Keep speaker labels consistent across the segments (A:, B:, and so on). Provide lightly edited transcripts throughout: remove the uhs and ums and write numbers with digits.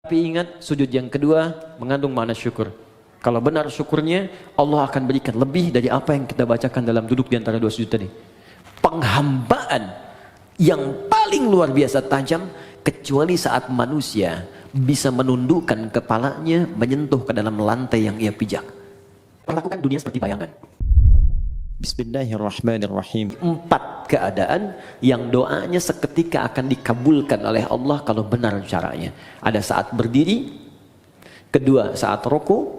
A: Tapi ingat, sujud yang kedua mengandung makna syukur. Kalau benar syukurnya, Allah akan berikan lebih dari apa yang kita bacakan dalam duduk di antara dua sujud tadi. Penghambaan yang paling luar biasa tajam, kecuali saat manusia bisa menundukkan kepalanya menyentuh ke dalam lantai yang ia pijak. Perlakukan dunia seperti bayangan.
B: Bismillahirrahmanirrahim.
A: 4 keadaan yang doanya seketika akan dikabulkan oleh Allah kalau benar caranya. Ada saat berdiri, kedua saat ruku,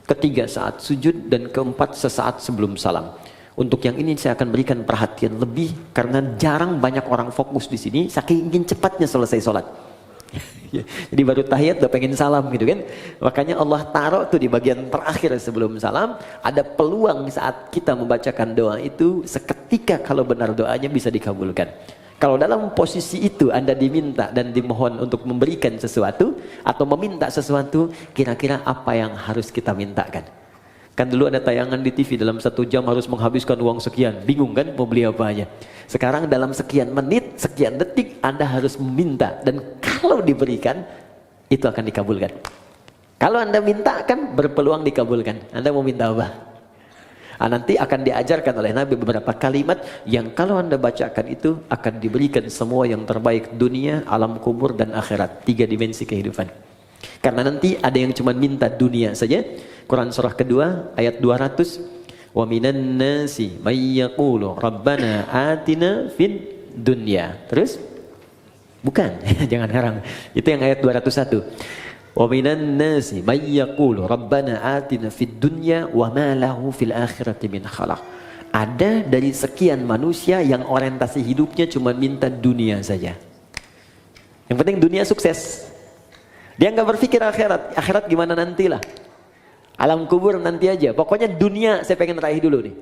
A: ketiga saat sujud, dan keempat sesaat sebelum salam. Untuk yang ini saya akan berikan perhatian lebih karena jarang banyak orang fokus di sini saking ingin cepatnya selesai sholat. Jadi baru tahiyat udah pengen salam gitu kan. Makanya Allah taruh tuh di bagian terakhir sebelum salam, ada peluang saat kita membacakan doa itu seketika kalau benar doanya bisa dikabulkan. Kalau dalam posisi itu Anda diminta dan dimohon untuk memberikan sesuatu atau meminta sesuatu, kira-kira apa yang harus kita mintakan? Kan dulu ada tayangan di TV dalam 1 jam harus menghabiskan uang sekian, bingung kan mau beli apa aja. Sekarang dalam sekian menit, sekian detik Anda harus meminta, dan kalau diberikan itu akan dikabulkan. Kalau Anda minta kan berpeluang dikabulkan. Anda mau minta apa? Nanti akan diajarkan oleh Nabi beberapa kalimat yang kalau Anda bacakan itu akan diberikan semua yang terbaik dunia, alam kubur, dan akhirat. 3 dimensi kehidupan. Karena nanti ada yang cuma minta dunia saja. Quran surah kedua ayat 200, wa minan nasi may yaqulu rabbana atina fid dunya. Terus bukan jangan harang, itu yang ayat 201. Wa minan nasi may yaqulu rabbana atina fid dunya wa ma lahu fil akhirati min khalaq. Ada dari sekian manusia yang orientasi hidupnya cuma minta dunia saja. Yang penting dunia sukses. Dia nggak berpikir akhirat. Akhirat gimana nantilah. Alam kubur nanti aja. Pokoknya dunia saya pengen raih dulu nih.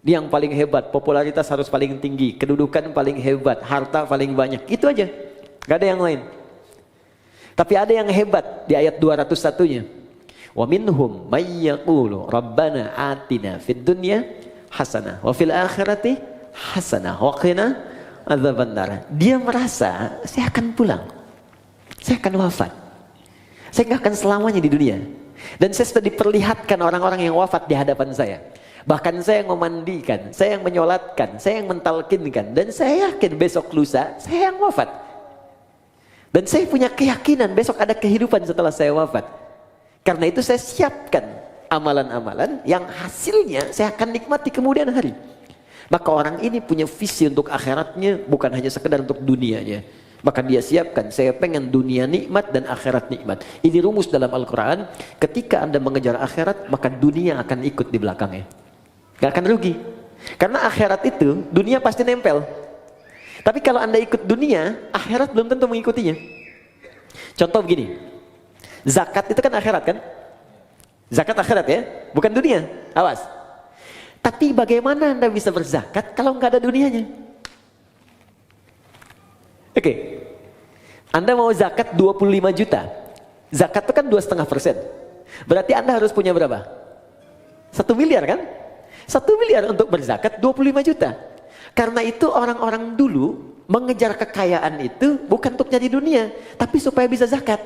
A: Dia yang paling hebat, popularitas harus paling tinggi, kedudukan paling hebat, harta paling banyak. Itu aja. Gak ada yang lain. Tapi ada yang hebat di ayat 201-nya. Wa minhum may yaqulu rabbana atina fid dunya hasanah wa fil akhirati hasanah wa qina adzabannar. Dia merasa saya akan pulang. Saya akan wafat. Saya nggak akan selamanya di dunia. Dan saya sudah diperlihatkan orang-orang yang wafat di hadapan saya. Bahkan saya yang memandikan, saya yang menyolatkan, saya yang mentalkinkan. Dan saya yakin besok lusa, saya yang wafat. Dan saya punya keyakinan besok ada kehidupan setelah saya wafat. Karena itu saya siapkan amalan-amalan yang hasilnya saya akan nikmati kemudian hari. Maka orang ini punya visi untuk akhiratnya, bukan hanya sekedar untuk dunianya. Maka dia siapkan, saya pengen dunia nikmat dan akhirat nikmat. Ini rumus dalam Al-Quran. Ketika Anda mengejar akhirat, maka dunia akan ikut di belakangnya. Gak akan rugi. Karena akhirat itu, dunia pasti nempel. Tapi kalau Anda ikut dunia, akhirat belum tentu mengikutinya. Contoh begini, zakat itu kan akhirat kan? Zakat akhirat ya, bukan dunia. Awas. Tapi bagaimana Anda bisa berzakat kalau nggak ada dunianya? Oke, Anda mau zakat 25 juta. Zakat itu kan 2,5%. Berarti Anda harus punya berapa? 1 miliar kan? 1 miliar untuk berzakat 25 juta. Karena itu orang-orang dulu mengejar kekayaan itu bukan untuk nyari dunia, tapi supaya bisa zakat.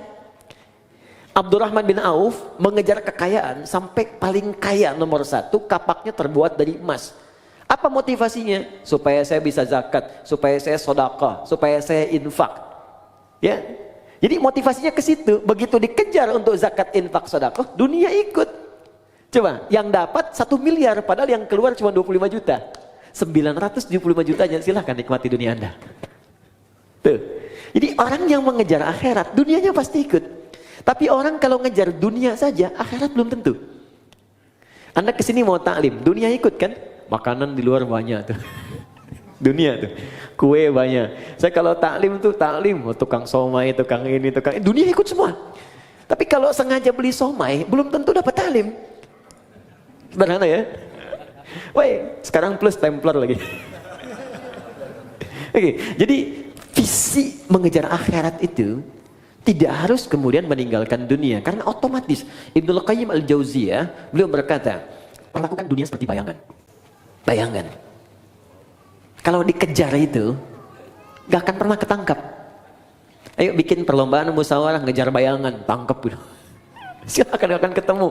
A: Abdurrahman bin Auf mengejar kekayaan sampai paling kaya nomor 1, kapaknya terbuat dari emas. Apa motivasinya? Supaya saya bisa zakat, supaya saya sedekah, supaya saya infak. Ya. Jadi motivasinya ke situ. Begitu dikejar untuk zakat, infak, sedekah, dunia ikut. Coba, yang dapat 1 miliar padahal yang keluar cuma 25 juta. 975 jutanya silahkan nikmati dunia Anda. Tuh. Jadi orang yang mengejar akhirat, dunianya pasti ikut. Tapi orang kalau ngejar dunia saja, akhirat belum tentu. Anda kesini mau taklim, dunia ikut kan? Makanan di luar banyak tuh. Dunia tuh. Kue banyak. Saya kalau taklim tuh taklim, tukang somai, tukang ini, tukang ini. Dunia ikut semua. Tapi kalau sengaja beli somai, belum tentu dapat taklim. Sederhana ya. Woi, sekarang plus templar lagi. Oke, jadi visi mengejar akhirat itu tidak harus kemudian meninggalkan dunia. Karena otomatis Ibnul Qayyim Al-Jauziyah beliau berkata, perlakukan dunia seperti bayangan. Bayangan. Kalau dikejar itu gak akan pernah ketangkap. Ayo bikin perlombaan musyawarah ngejar bayangan, tangkap gitu. Silakan akan ketemu.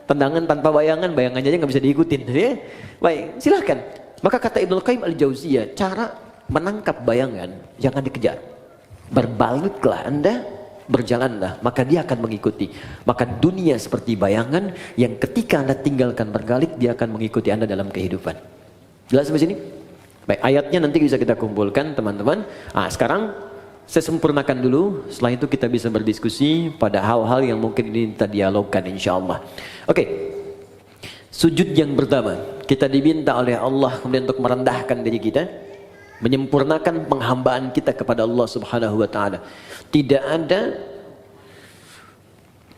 A: Tendangan tanpa bayangan, bayangannya aja nggak bisa diikutin. Ya? Baik, silakan. Maka kata Ibnu Qayyim Al-Jauziyah, cara menangkap bayangan jangan dikejar. Berbalutlah Anda, berjalanlah, maka dia akan mengikuti. Maka dunia seperti bayangan yang ketika Anda tinggalkan bergalit, dia akan mengikuti Anda dalam kehidupan. Jelas sampai sini? Baik, ayatnya nanti bisa kita kumpulkan teman-teman. Sekarang saya sempurnakan dulu, setelah itu kita bisa berdiskusi pada hal-hal yang mungkin ini kita dialogkan insya Allah. Oke, sujud yang pertama, kita diminta oleh Allah kemudian untuk merendahkan diri kita, menyempurnakan penghambaan kita kepada Allah Subhanahu wa Ta'ala. Tidak ada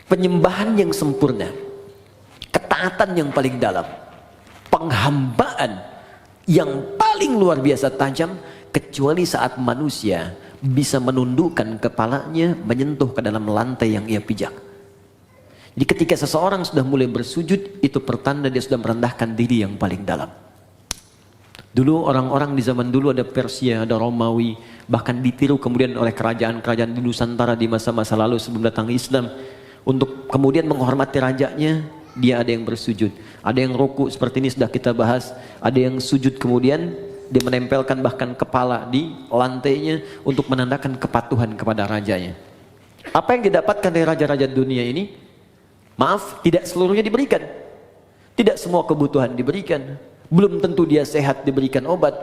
A: penyembahan yang sempurna, ketaatan yang paling dalam, penghambaan yang paling luar biasa tajam, kecuali saat manusia bisa menundukkan kepalanya menyentuh ke dalam lantai yang ia pijak. Jadi ketika seseorang sudah mulai bersujud, itu pertanda dia sudah merendahkan diri yang paling dalam. Dulu orang-orang di zaman dulu ada Persia, ada Romawi, bahkan ditiru kemudian oleh kerajaan-kerajaan di Nusantara di masa-masa lalu sebelum datang Islam. Untuk kemudian menghormati rajanya, dia ada yang bersujud, ada yang ruku seperti ini sudah kita bahas, ada yang sujud kemudian dia menempelkan bahkan kepala di lantainya untuk menandakan kepatuhan kepada rajanya. Apa yang didapatkan dari raja-raja dunia ini? Maaf, tidak seluruhnya diberikan. Tidak semua kebutuhan diberikan. Belum tentu dia sehat diberikan obat.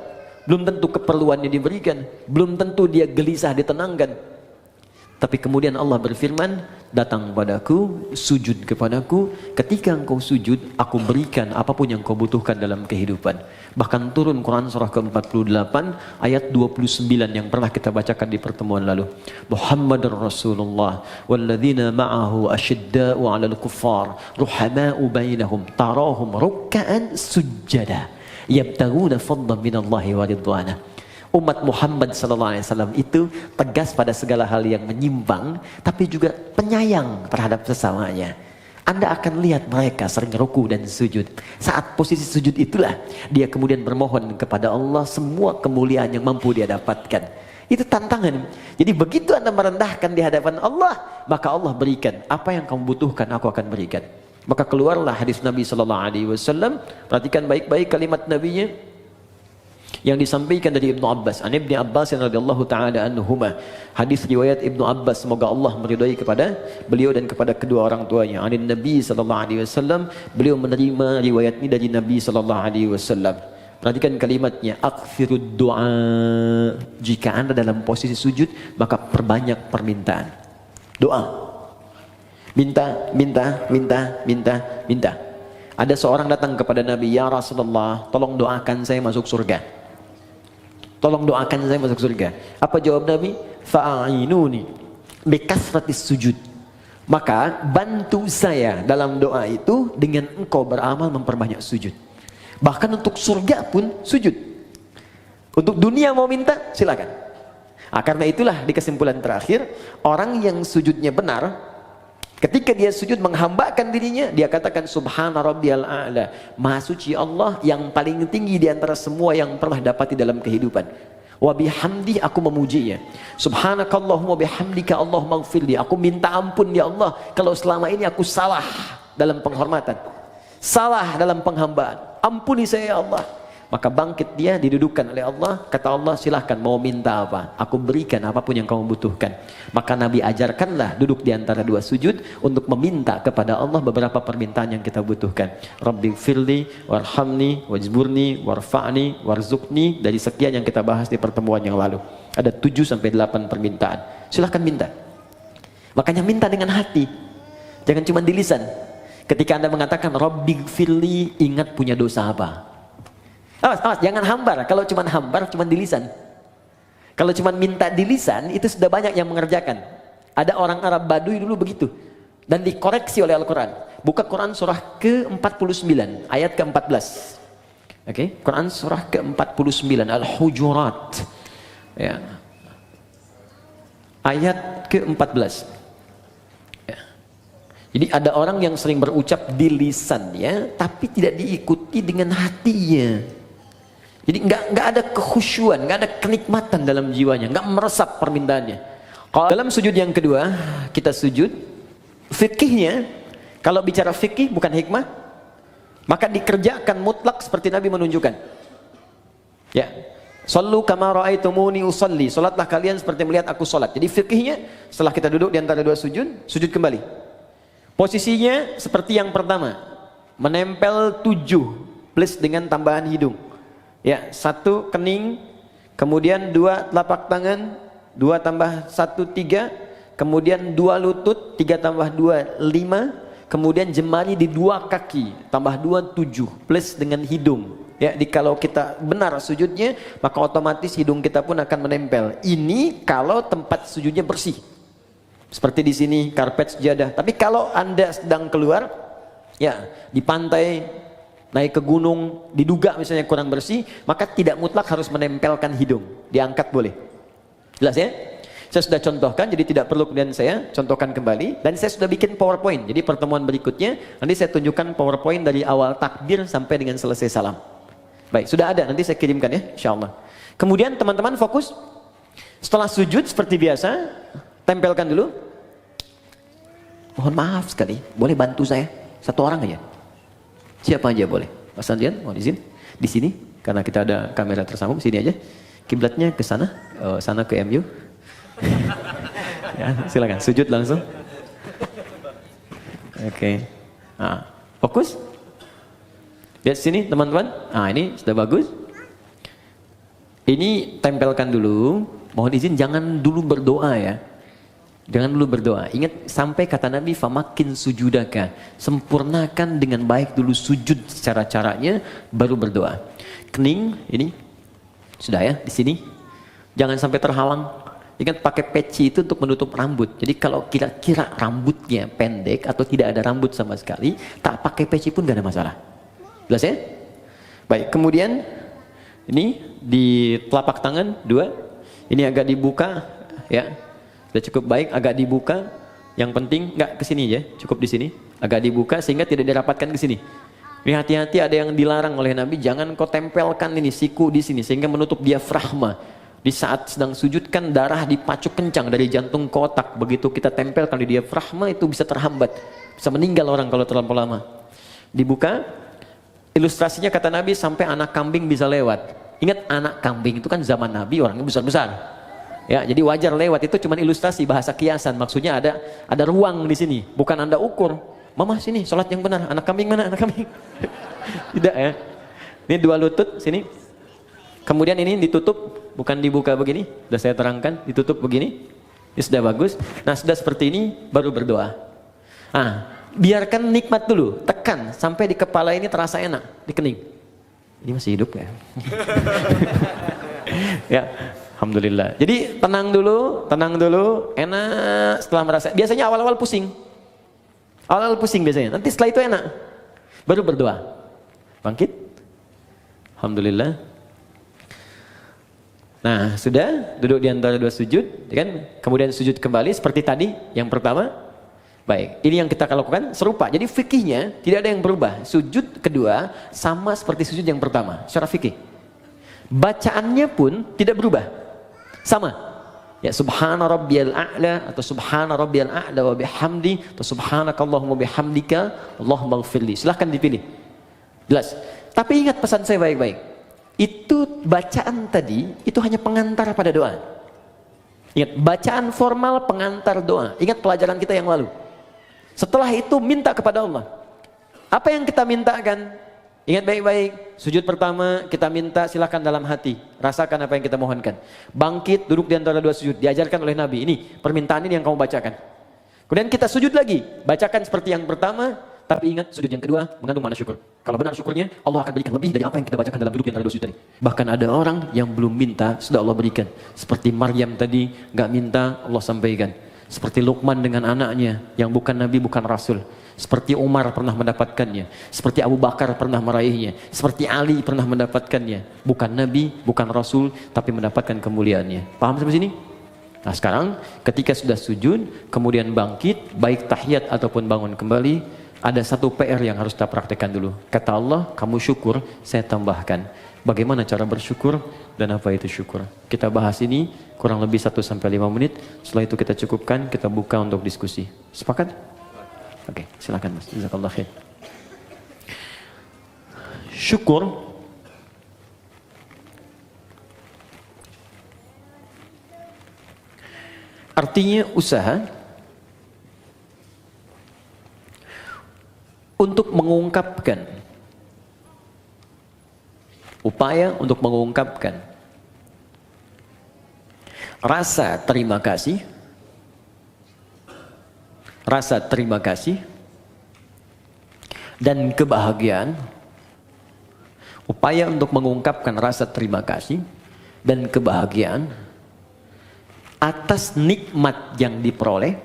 A: Belum tentu keperluannya diberikan. Belum tentu dia gelisah ditenangkan. Tapi kemudian Allah berfirman, datang padaku, sujud kepadaku, ketika engkau sujud, aku berikan apapun yang kau butuhkan dalam kehidupan. Bahkan turun Quran surah ke-48 ayat 29 yang pernah kita bacakan di pertemuan lalu. Muhammadur Rasulullah walladzina ma'ahu asyidda'u 'alal kuffar ruhama'u bainahum tarahum ruk'an sujjada yabtaghuna fadlan minallahi wa ridwana. Umat Muhammad SAW itu tegas pada segala hal yang menyimpang, tapi juga penyayang terhadap sesamanya. Anda akan lihat mereka sering ruku dan sujud. Saat posisi sujud itulah dia kemudian bermohon kepada Allah semua kemuliaan yang mampu dia dapatkan. Itu tantangan. Jadi begitu Anda merendahkan di hadapan Allah, maka Allah berikan apa yang kamu butuhkan, aku akan berikan. Maka keluarlah hadis Nabi SAW. Perhatikan baik-baik kalimat Nabinya yang disampaikan dari Ibnu Abbas, an Ibnu Abbas radhiyallahu taala anhuma. Hadis riwayat Ibnu Abbas, semoga Allah meridai kepada beliau dan kepada kedua orang tuanya. Anin Nabi sallallahu alaihi wasallam, beliau menerima riwayat ini dari Nabi sallallahu alaihi wasallam. Perhatikan kalimatnya, aktsirud du'a. Jika Anda dalam posisi sujud, maka perbanyak permintaan. Doa. Minta, minta, minta, minta, minta. Ada seorang datang kepada Nabi, ya Rasulullah, tolong doakan saya masuk surga. Tolong doakan saya masuk surga. Apa jawab Nabi? Fa'inuni bikasratis sujud. Maka bantu saya dalam doa itu dengan engkau beramal memperbanyak sujud. Bahkan untuk surga pun sujud. Untuk dunia mau minta, silakan. Karena itulah di kesimpulan terakhir, orang yang sujudnya benar, ketika dia sujud menghambakan dirinya, dia katakan subhana rabbiyal a'la, maha suci Allah yang paling tinggi di antara semua yang pernah dapati dalam kehidupan. Wa bihamdi, aku memujinya. Subhanakallahumma bihamdika Allahumma ighfirli, aku minta ampun ya Allah kalau selama ini aku salah dalam penghormatan, salah dalam penghambaan. Ampuni saya ya Allah. Maka bangkit dia, didudukkan oleh Allah. Kata Allah, silahkan mau minta apa, aku berikan apapun yang kamu butuhkan. Maka Nabi ajarkanlah duduk di antara dua sujud untuk meminta kepada Allah beberapa permintaan yang kita butuhkan. Rabbi firli, warhamni, wajburni, warfa'ni, warzukni. Dari sekian yang kita bahas di pertemuan yang lalu, ada 7-8 permintaan. Silahkan minta. Makanya minta dengan hati, jangan cuma di lisan. Ketika Anda mengatakan Rabbi firli, ingat punya dosa apa. Awas, jangan hambar. Kalau cuma hambar, cuma di lisan. Kalau cuma minta di lisan, itu sudah banyak yang mengerjakan. Ada orang Arab Baduy dulu begitu. Dan dikoreksi oleh Al-Quran. Buka Quran surah ke-49, ayat ke-14. Oke, Quran surah ke-49, Al-Hujurat. Ya. Ayat ke-14. Ya. Jadi ada orang yang sering berucap di lisannya, tapi tidak diikuti dengan hatinya. Jadi nggak ada kekhusyuan, nggak ada kenikmatan dalam jiwanya, nggak meresap permintaannya. Kalau dalam sujud yang kedua, kita sujud, fikihnya, kalau bicara fikih bukan hikmah, maka dikerjakan mutlak seperti Nabi menunjukkan. Ya, sallu kama ra'aitumuni usalli, salatlah kalian seperti melihat aku salat. Jadi fikihnya, setelah kita duduk di antara dua sujud, sujud kembali. Posisinya seperti yang pertama, menempel 7 plus dengan tambahan hidung. Ya, 1 kening, kemudian 2 telapak tangan, 2 tambah 1 3, kemudian 2 lutut, 3 tambah 2 5, kemudian jemari di 2 kaki, tambah 2 7 plus dengan hidung. Ya, kalau kita benar sujudnya, maka otomatis hidung kita pun akan menempel. Ini kalau tempat sujudnya bersih. Seperti di sini karpet sejadah. Tapi kalau Anda sedang keluar, ya di pantai, naik ke gunung, diduga misalnya kurang bersih, maka tidak mutlak harus menempelkan hidung. Diangkat boleh. Jelas ya? Saya sudah contohkan, jadi tidak perlu kemudian saya contohkan kembali. Dan saya sudah bikin PowerPoint. Jadi pertemuan berikutnya, nanti saya tunjukkan PowerPoint dari awal takbir sampai dengan selesai salam. Baik, sudah ada, nanti saya kirimkan ya, insyaAllah. Kemudian teman-teman fokus. Setelah sujud seperti biasa, tempelkan dulu. Mohon maaf sekali, boleh bantu saya? 1 orang aja. Siapa aja boleh. Mas Andrian, mohon izin. Di sini, karena kita ada kamera tersambung, sini aja. Kiblatnya ke sana, sana ke MU. Ya, silakan, sujud langsung. Oke. Nah, fokus. Lihat sini teman-teman. Nah, ini sudah bagus. Ini tempelkan dulu. Mohon izin jangan dulu berdoa ya. Jangan dulu berdoa. Ingat sampai kata Nabi famakin sujudaka. Sempurnakan dengan baik dulu sujud secara caranya baru berdoa. Kening ini sudah ya di sini. Jangan sampai terhalang. Ingat pakai peci itu untuk menutup rambut. Jadi kalau kira-kira rambutnya pendek atau tidak ada rambut sama sekali, tak pakai peci pun gak ada masalah. Jelas ya? Baik, kemudian ini di telapak tangan 2. Ini agak dibuka ya. Sudah cukup baik, agak dibuka. Yang penting nggak ke sini ya, cukup di sini. Agak dibuka sehingga tidak dirapatkan ke sini. Ini hati-hati ada yang dilarang oleh Nabi, jangan kau tempelkan ini siku di sini sehingga menutup diafragma. Di saat sedang sujud kan darah dipacuk kencang dari jantung ke otak. Begitu kita tempelkan di diafragma itu bisa terhambat. Bisa meninggal orang kalau terlalu lama. Dibuka, ilustrasinya kata Nabi sampai anak kambing bisa lewat. Ingat anak kambing itu kan zaman Nabi orangnya besar-besar. Ya, jadi wajar lewat itu cuma ilustrasi bahasa kiasan. Maksudnya ada ruang di sini, bukan Anda ukur. Mama sini, sholat yang benar. Anak kambing mana? Anak kambing. Tidak ya. Ini 2 lutut sini. Kemudian ini ditutup, bukan dibuka begini. Sudah saya terangkan, ditutup begini. Ini sudah bagus. Nah, sudah seperti ini baru berdoa. Ah, biarkan nikmat dulu, tekan sampai di kepala ini terasa enak, di kening. Ini masih hidup ya? Ya, alhamdulillah. Jadi tenang dulu, enak. Setelah merasa, biasanya awal-awal pusing. Awal-awal pusing biasanya. Nanti setelah itu enak, baru berdoa. Bangkit. Alhamdulillah. Nah, sudah duduk di antara 2 sujud, kan? Kemudian sujud kembali seperti tadi yang pertama. Baik, ini yang kita lakukan serupa. Jadi fikihnya tidak ada yang berubah. Sujud kedua sama seperti sujud yang pertama secara fikih. Bacaannya pun tidak berubah. Sama. Ya, subhana rabbiyal a'la atau subhana rabbiyal a'la wa bihamdi atau subhanakallahumma bihamdika Allahumma ighfirli. Silahkan dipilih. Jelas. Tapi ingat pesan saya baik-baik. Itu bacaan tadi itu hanya pengantar pada doa. Ingat, bacaan formal pengantar doa. Ingat pelajaran kita yang lalu. Setelah itu minta kepada Allah. Apa yang kita mintakan? Ingat baik-baik. Sujud pertama kita minta silakan dalam hati. Rasakan apa yang kita mohonkan. Bangkit, duduk di antara 2 sujud. Diajarkan oleh Nabi. Ini permintaan ini yang kamu bacakan. Kemudian kita sujud lagi. Bacakan seperti yang pertama. Tapi ingat, sujud yang kedua mengandung makna syukur. Kalau benar syukurnya, Allah akan berikan lebih dari apa yang kita bacakan dalam duduk di antara 2 sujud tadi. Bahkan ada orang yang belum minta, sudah Allah berikan. Seperti Maryam tadi, gak minta, Allah sampaikan. Seperti Luqman dengan anaknya, yang bukan Nabi, bukan Rasul. Seperti Umar pernah mendapatkannya. Seperti Abu Bakar pernah meraihnya. Seperti Ali pernah mendapatkannya. Bukan Nabi, bukan Rasul, tapi mendapatkan kemuliaannya. Paham sampai sini? Nah sekarang, ketika sudah sujud, kemudian bangkit, baik tahiyat ataupun bangun kembali, Ada satu PR yang harus kita praktekkan dulu. Kata Allah, kamu syukur, saya tambahkan. Bagaimana cara bersyukur dan apa itu syukur? Kita bahas ini kurang lebih 1-5 menit. Setelah itu kita cukupkan, kita buka untuk diskusi. Sepakat? Oke, silakan Mas. Jazakallah khair. Syukur artinya usaha untuk mengungkapkan, upaya untuk mengungkapkan rasa terima kasih, dan kebahagiaan, upaya untuk mengungkapkan rasa terima kasih dan kebahagiaan atas nikmat yang diperoleh,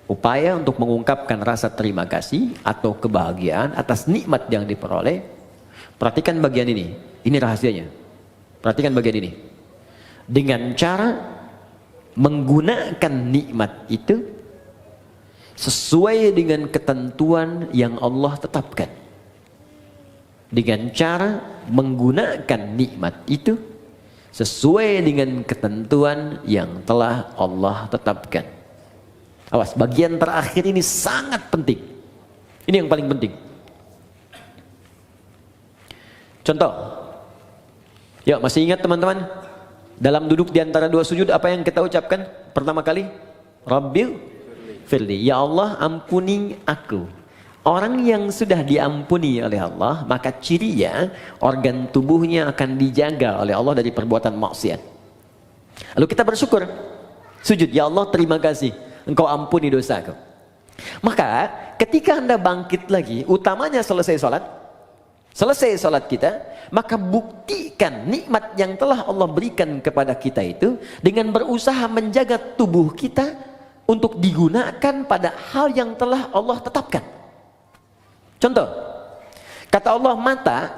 A: upaya untuk mengungkapkan rasa terima kasih atau kebahagiaan atas nikmat yang diperoleh. Perhatikan bagian ini rahasianya. Perhatikan bagian ini. Dengan cara menggunakan nikmat itu sesuai dengan ketentuan yang Allah tetapkan. Dengan cara menggunakan nikmat itu sesuai dengan ketentuan yang telah Allah tetapkan. Awas, bagian terakhir ini sangat penting. Ini yang paling penting. Contoh. Yuk, masih ingat teman-teman? Dalam duduk di antara dua sujud apa yang kita ucapkan pertama kali? Rabbil firli. Ya Allah, ampuni aku. Orang yang sudah diampuni oleh Allah, maka cirinya organ tubuhnya akan dijaga oleh Allah dari perbuatan maksiat. Lalu kita bersyukur. Sujud, ya Allah terima kasih. Engkau ampuni dosaku. Maka ketika Anda bangkit lagi, utamanya selesai sholat kita, maka buktikan nikmat yang telah Allah berikan kepada kita itu dengan berusaha menjaga tubuh kita untuk digunakan pada hal yang telah Allah tetapkan. Contoh, kata Allah, mata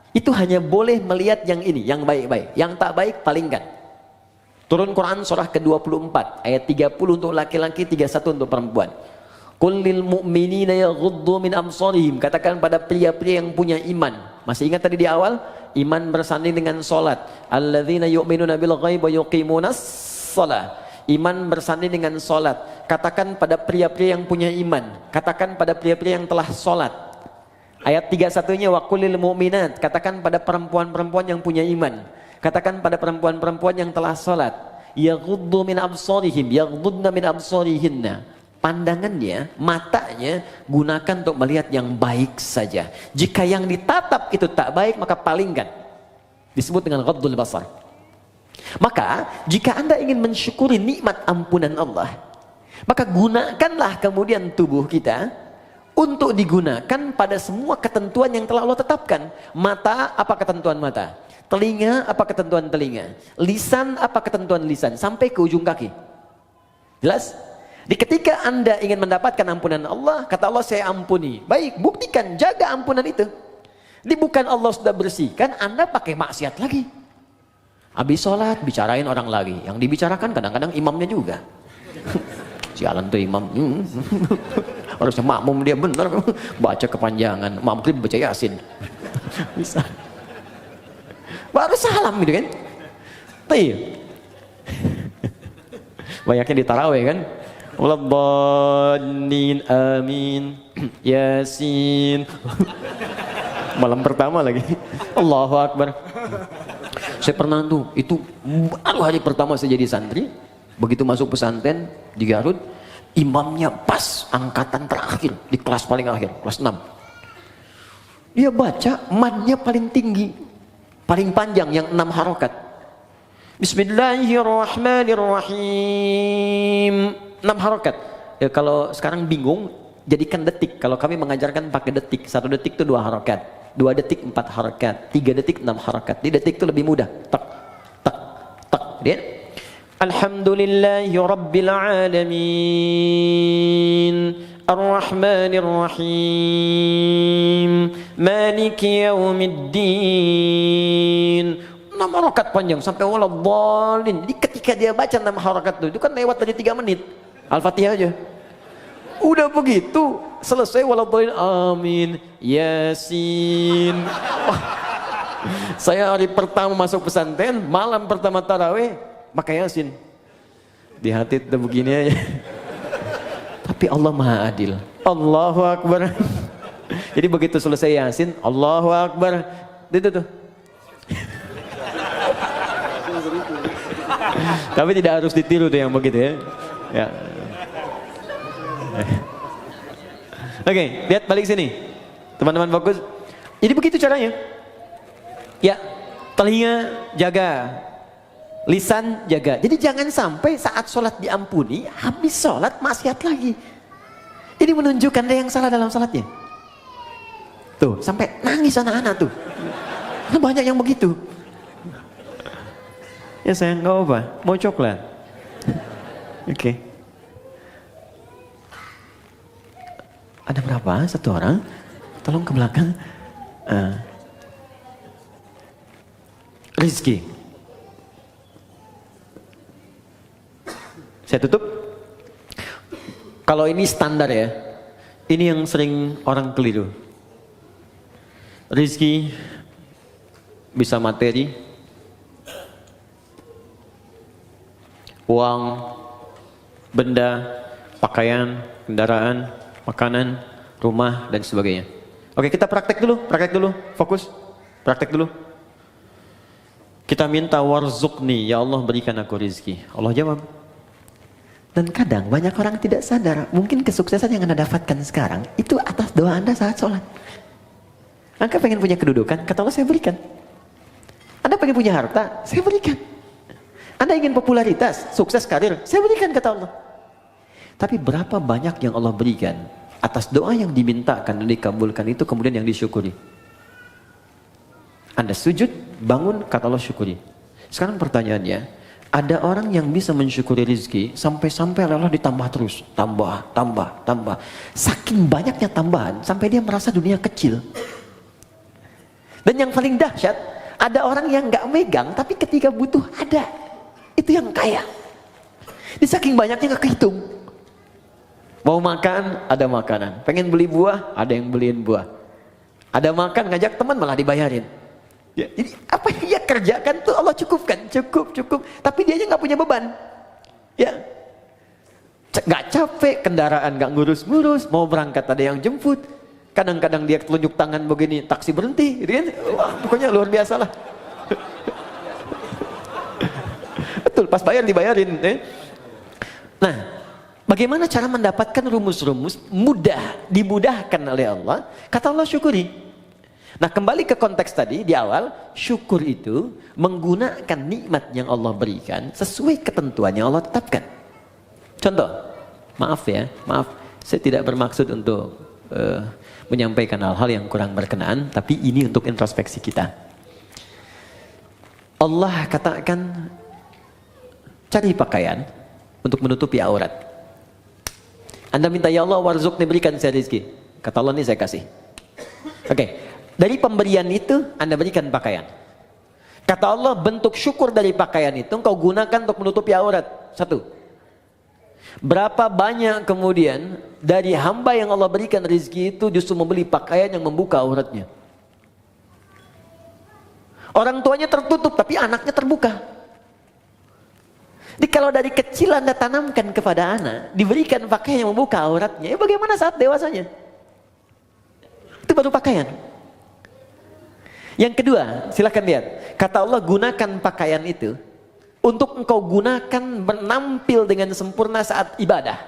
A: itu hanya boleh melihat yang ini, yang baik-baik, yang tak baik palingkan. Turun Quran surah ke-24 ayat 30 untuk laki-laki, 31 untuk perempuan. Qul lil mu'minina yaghuddu min absarihim. Katakan pada pria-pria yang punya iman. Masih ingat tadi di awal? Iman bersanding dengan salat. Alladzina yu'minuna bil ghaib wa yuqimunas shalah. Iman bersanding dengan salat. Katakan pada pria-pria yang punya iman. Katakan pada pria-pria yang telah salat. Ayat 31-nya wa qul lil mu'minat. Katakan pada perempuan-perempuan yang punya iman. Katakan pada perempuan-perempuan yang telah salat, yaghuddu min absarihim, yaghuddna min absarihinna. Pandangannya, matanya gunakan untuk melihat yang baik saja. Jika yang ditatap itu tak baik, maka palingkan. Disebut dengan ghaddul basar. Maka jika Anda ingin mensyukuri nikmat ampunan Allah, maka gunakanlah kemudian tubuh kita untuk digunakan pada semua ketentuan yang telah Allah tetapkan. Mata, apa ketentuan mata? Telinga, apa ketentuan telinga? Lisan, apa ketentuan lisan? Sampai ke ujung kaki. Jelas? Di ketika Anda ingin mendapatkan ampunan Allah, kata Allah, saya ampuni. Baik, buktikan, jaga ampunan itu. Ini bukan Allah sudah bersihkan, Anda pakai maksiat lagi. Habis sholat, bicarain orang lagi. Yang dibicarakan kadang-kadang imamnya juga. Sialan tuh imam. Harusnya makmum dia benar. Baca kepanjangan. Maghrib baca Yasin. Bisa. Baru salam gitu kan. Tapi banyaknya di tarawih kan. Waladhdallin amin. Yasin. Malam pertama lagi. Allahu Akbar. Saya pernah tuh, itu baru hari pertama saya jadi santri. Begitu masuk pesantren di Garut, imamnya pas angkatan terakhir di kelas paling akhir, kelas 6. Dia baca madnya paling tinggi, paling panjang yang 6 harokat. Bismillahirrahmanirrahim. 6 harokat. Ya, kalau sekarang bingung, jadikan detik. Kalau kami mengajarkan pakai detik. 1 detik itu 2 harokat. 2 detik 4 harokat. 3 detik 6 harokat. Di detik itu lebih mudah. Tak, tak, tak. Lihat. Alhamdulillahi Rabbil Alamin. Ar-Rahmanir-Rahim. Maliki Yaumiddin. 6 harakat panjang sampai waladhdallin. Jadi ketika dia baca 6 harakat itu kan lewat dari 3 menit. Al-Fatihah aja. Udah begitu, selesai waladhdallin, amin, Yasin. Wah, saya hari pertama masuk pesantren, malam pertama tarawih, pakai Yasin. Di hati tuh begini aja. Tapi Allah Maha Adil. Allahu Akbar. Jadi begitu selesai Yasin, Allahu Akbar. Itu tuh. Tapi tidak harus ditiru tuh yang begitu ya. Ya. Oke, lihat balik sini. Teman-teman fokus. Jadi begitu caranya. Ya, telinga jaga, lisan jaga. Jadi jangan sampai saat sholat diampuni, habis sholat maksiat lagi. Ini menunjukkan ada yang salah dalam sholatnya. Tuh, sampai nangis anak-anak tuh. Nah, banyak yang begitu. Ya sayang, nggak apa, mau coklat. Oke. Ada berapa? Satu orang? Tolong ke belakang. Rizki. Saya tutup. Kalau ini standar ya. Ini yang sering orang keliru. Rizki bisa materi, uang, benda, pakaian, kendaraan, makanan, rumah, dan sebagainya. Oke, kita praktek dulu, fokus, praktek dulu. Kita minta warzuqni, ya Allah berikan aku rizki. Allah jawab. Dan kadang banyak orang tidak sadar, mungkin kesuksesan yang Anda dapatkan sekarang, itu atas doa Anda saat sholat. Anda pengen punya kedudukan, kata Allah saya berikan. Anda pengen punya harta, saya berikan. Anda ingin popularitas, sukses karir, saya berikan, kata Allah. Tapi berapa banyak yang Allah berikan atas doa yang dimintakan dan dikabulkan itu kemudian yang disyukuri. Anda sujud, bangun, kata Allah syukuri. Sekarang pertanyaannya, ada orang yang bisa mensyukuri rezeki sampai-sampai Allah ditambah terus, tambah. Saking banyaknya tambahan sampai dia merasa dunia kecil. Dan yang paling dahsyat, ada orang yang nggak megang tapi ketika butuh ada. Itu yang kaya. Di saking banyaknya nggak kehitung. Mau makan, ada makanan. Pengen beli buah, ada yang beliin buah. Ada makan, ngajak teman malah dibayarin. Ya, jadi apa yang dia kerjakan tuh Allah cukupkan, cukup. Tapi dia aja nggak punya beban. Ya, nggak capek, kendaraan nggak ngurus-ngurus, mau berangkat ada yang jemput. Kadang-kadang dia telunjuk tangan begini, taksi berhenti, gitu kan? Wah, pokoknya luar biasa lah. Betul, pas bayar dibayarin. Nah, bagaimana cara mendapatkan rumus-rumus dimudahkan oleh Allah? Kata Allah syukuri. Nah, kembali ke konteks tadi di awal, syukur itu menggunakan nikmat yang Allah berikan sesuai ketentuan yang Allah tetapkan. Contoh, maaf, saya tidak bermaksud untuk menyampaikan hal-hal yang kurang berkenaan, tapi ini untuk introspeksi kita. Allah katakan, cari pakaian untuk menutupi aurat. Anda minta, ya Allah warzuqni, berikan saya rezeki. Kata Allah, ini saya kasih. Oke, dari pemberian itu Anda berikan pakaian. Kata Allah, bentuk syukur dari pakaian itu engkau gunakan untuk menutupi aurat. Satu. Berapa banyak kemudian dari hamba yang Allah berikan rezeki itu justru membeli pakaian yang membuka auratnya. Orang tuanya tertutup tapi anaknya terbuka. Jadi kalau dari kecil Anda tanamkan kepada anak, diberikan pakaian yang membuka auratnya, bagaimana saat dewasanya? Itu baru pakaian. Yang kedua, silakan lihat. Kata Allah, gunakan pakaian itu untuk engkau gunakan menampil dengan sempurna saat ibadah.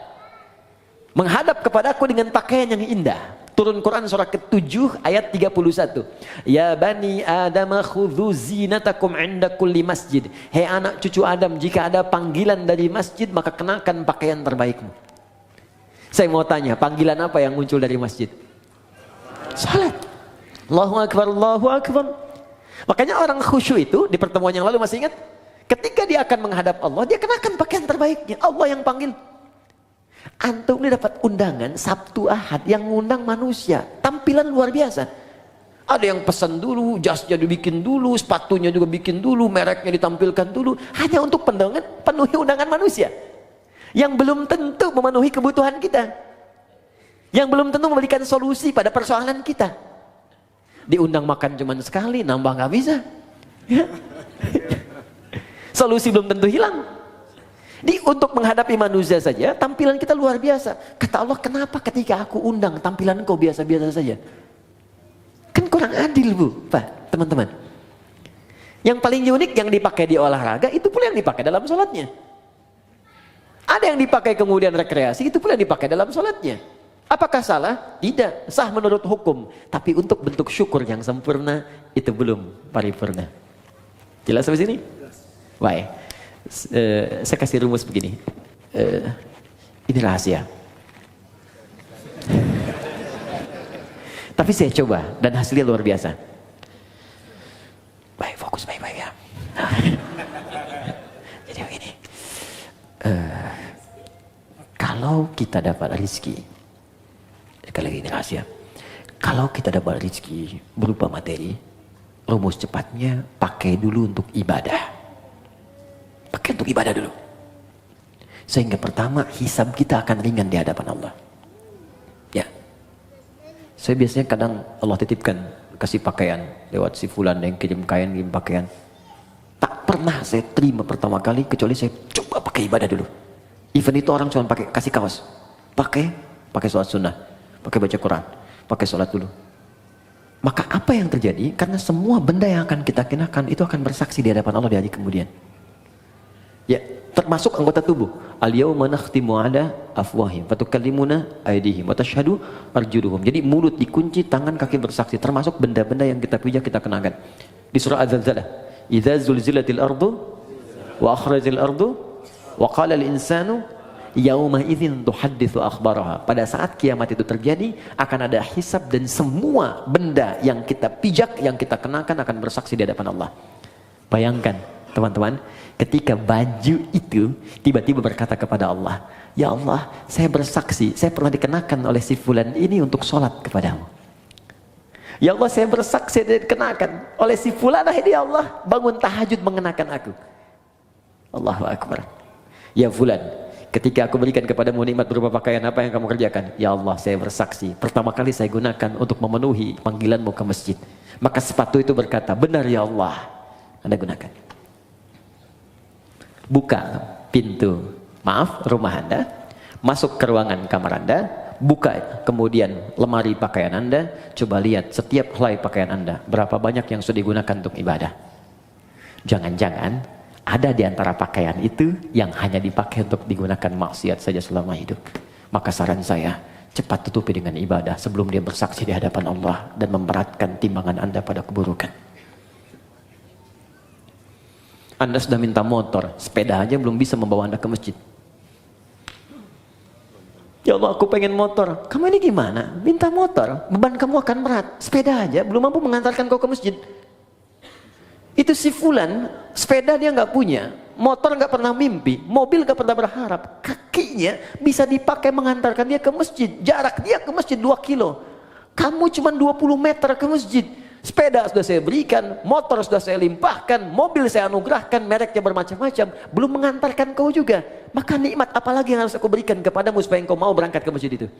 A: Menghadap kepadaku dengan pakaian yang indah. Turun Quran surah ke-7 ayat 31. Ya bani Adam khudhu zinatakum inda kulli masjid. Hei anak cucu Adam, jika ada panggilan dari masjid maka kenakan pakaian terbaikmu. Saya mau tanya, panggilan apa yang muncul dari masjid? Salat. Allahu Akbar, Allahu Akbar. Makanya orang khusyuk itu di pertemuan yang lalu masih ingat? Ketika dia akan menghadap Allah, dia kenakan pakaian terbaiknya. Allah yang panggil. Antum ini dapat undangan Sabtu Ahad yang ngundang manusia. Tampilan luar biasa. Ada yang pesan dulu, jasnya dibikin dulu, sepatunya juga bikin dulu, mereknya ditampilkan dulu. Hanya untuk penuhi undangan manusia. yang belum tentu memenuhi kebutuhan kita, yang belum tentu memberikan solusi pada persoalan kita. Diundang makan cuma sekali, nambah nggak bisa. Ya. Solusi belum tentu hilang. Untuk menghadapi manusia saja, tampilan kita luar biasa. Kata Allah, kenapa ketika aku undang tampilan kau biasa-biasa saja? Kan kurang adil, Bu, Pak, teman-teman. Yang paling unik yang dipakai di olahraga, itu pula yang dipakai dalam sholatnya. Ada yang dipakai kemudian rekreasi, itu pula yang dipakai dalam sholatnya. Apakah salah? Tidak, sah menurut hukum. Tapi untuk bentuk syukur yang sempurna, itu belum paripurna. Jelas sampai sini? Baik. Saya kasih rumus begini. Ini rahasia. Tapi saya coba dan hasilnya luar biasa. Baik, fokus baik-baik ya. Jadi begini. Kalau kita dapat rezeki, sekali lagi ini rahasia. Kalau kita dapat rezeki berupa materi, rumus cepatnya pakai dulu untuk ibadah. Pakai untuk ibadah dulu. Sehingga pertama hisab kita akan ringan di hadapan Allah. Ya. Saya biasanya kadang Allah titipkan kasih pakaian lewat si fulan yang kirim kain, kirim pakaian. Tak pernah saya terima pertama kali kecuali saya coba pakai ibadah dulu. Even itu orang cuma pakai kasih kaos. Pakai sholat sunnah, pakai baca Quran, pakai sholat dulu. Maka apa yang terjadi? Karena semua benda yang akan kita kenakan itu akan bersaksi di hadapan Allah di hari kemudian. Ya, termasuk anggota tubuh. Al-yauma nakhtimu ala afwahim wa tukallimuna aydihim wa tashhadu arjuluhum. Jadi mulut dikunci, tangan kaki bersaksi, termasuk benda-benda yang kita pijak kita kenakan. Di surah Az-Zalzalah, idza zulzilatil ardu wa akhrajal ardu wa qala al-insanu yauma idzin tuhadditsu akhbaraha. Pada saat kiamat itu terjadi, akan ada hisab dan semua benda yang kita pijak, yang kita kenakan akan bersaksi di hadapan Allah. Bayangkan, teman-teman, ketika baju itu tiba-tiba berkata kepada Allah, ya Allah, saya bersaksi, saya pernah dikenakan oleh si fulan ini untuk sholat kepadamu. Ya Allah, saya bersaksi dikenakan oleh si fulan ini, ya Allah, bangun tahajud mengenakan aku. Allahu Akbar. Ya fulan, ketika aku berikan kepadamu nikmat berupa pakaian, apa yang kamu kerjakan? Ya Allah, saya bersaksi, pertama kali saya gunakan untuk memenuhi panggilanmu ke masjid. Maka sepatu itu berkata, benar ya Allah, Anda gunakan. Buka pintu, rumah Anda, masuk ke ruangan kamar Anda, buka kemudian lemari pakaian Anda, coba lihat setiap helai pakaian Anda, berapa banyak yang sudah digunakan untuk ibadah. Jangan-jangan ada di antara pakaian itu yang hanya dipakai untuk digunakan maksiat saja selama hidup. Maka saran saya, cepat tutupi dengan ibadah sebelum dia bersaksi di hadapan Allah dan memberatkan timbangan Anda pada keburukan. Anda sudah minta motor, sepeda aja belum bisa membawa Anda ke masjid. Ya Allah, aku pengen motor. Kamu ini gimana? Minta motor, beban kamu akan berat. Sepeda aja belum mampu mengantarkan kau ke masjid. Itu si fulan, sepeda dia nggak punya, motor nggak pernah mimpi, mobil nggak pernah berharap. Kakinya bisa dipakai mengantarkan dia ke masjid. Jarak dia ke masjid 2 kilo. Kamu cuma 20 meter ke masjid. Sepeda sudah saya berikan, motor sudah saya limpahkan, mobil saya anugerahkan, mereknya bermacam-macam, belum mengantarkan kau juga. Maka nikmat apalagi yang harus aku berikan kepadamu supaya engkau mau berangkat ke masjid itu.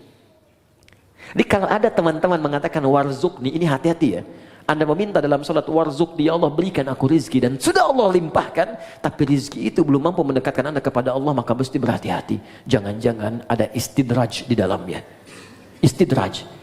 A: Jadi kalau ada teman-teman mengatakan warzukni, ini hati-hati ya. Anda meminta dalam sholat warzukni, ya Allah berikan aku rizki, dan sudah Allah limpahkan, tapi rizki itu belum mampu mendekatkan Anda kepada Allah, maka mesti berhati-hati. Jangan-jangan ada istidraj di dalamnya. Istidraj.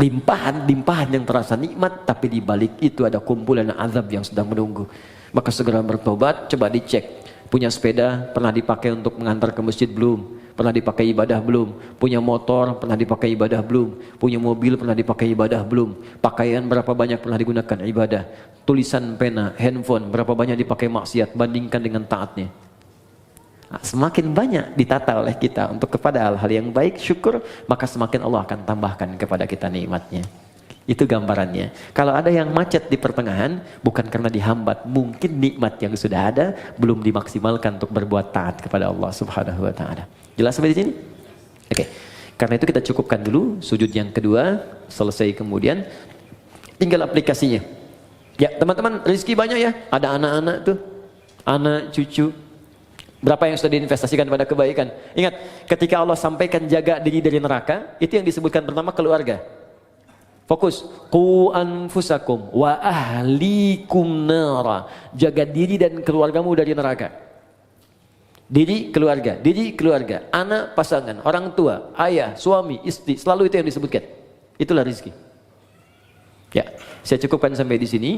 A: Limpahan yang terasa nikmat, tapi di balik itu ada kumpulan azab yang sedang menunggu. Maka segera bertobat, coba dicek. Punya sepeda, pernah dipakai untuk mengantar ke masjid belum? Pernah dipakai ibadah belum? Punya motor, pernah dipakai ibadah belum? Punya mobil, pernah dipakai ibadah belum? Pakaian berapa banyak pernah digunakan ibadah? Tulisan pena, handphone, berapa banyak dipakai maksiat? Bandingkan dengan taatnya. Semakin banyak ditata oleh kita untuk kepada hal-hal yang baik, syukur, maka semakin Allah akan tambahkan kepada kita nikmatnya. Itu gambarannya. Kalau ada yang macet di pertengahan, bukan karena dihambat, mungkin nikmat yang sudah ada belum dimaksimalkan untuk berbuat taat kepada Allah Subhanahu wa Ta'ala. Jelas sampai di sini? Oke. Karena itu kita cukupkan dulu sujud yang kedua, selesai kemudian tinggal aplikasinya. Ya, teman-teman, rezeki banyak ya. Ada anak-anak tuh, anak cucu. Berapa yang sudah diinvestasikan pada kebaikan? Ingat, ketika Allah sampaikan jaga diri dari neraka, itu yang disebutkan pertama keluarga. Fokus. Qu anfusakum wa ahlikum nara. Jaga diri dan keluargamu dari neraka. Diri keluarga, anak, pasangan, orang tua, ayah, suami, istri, selalu itu yang disebutkan. Itulah rizki. Ya, saya cukupkan sampai di sini.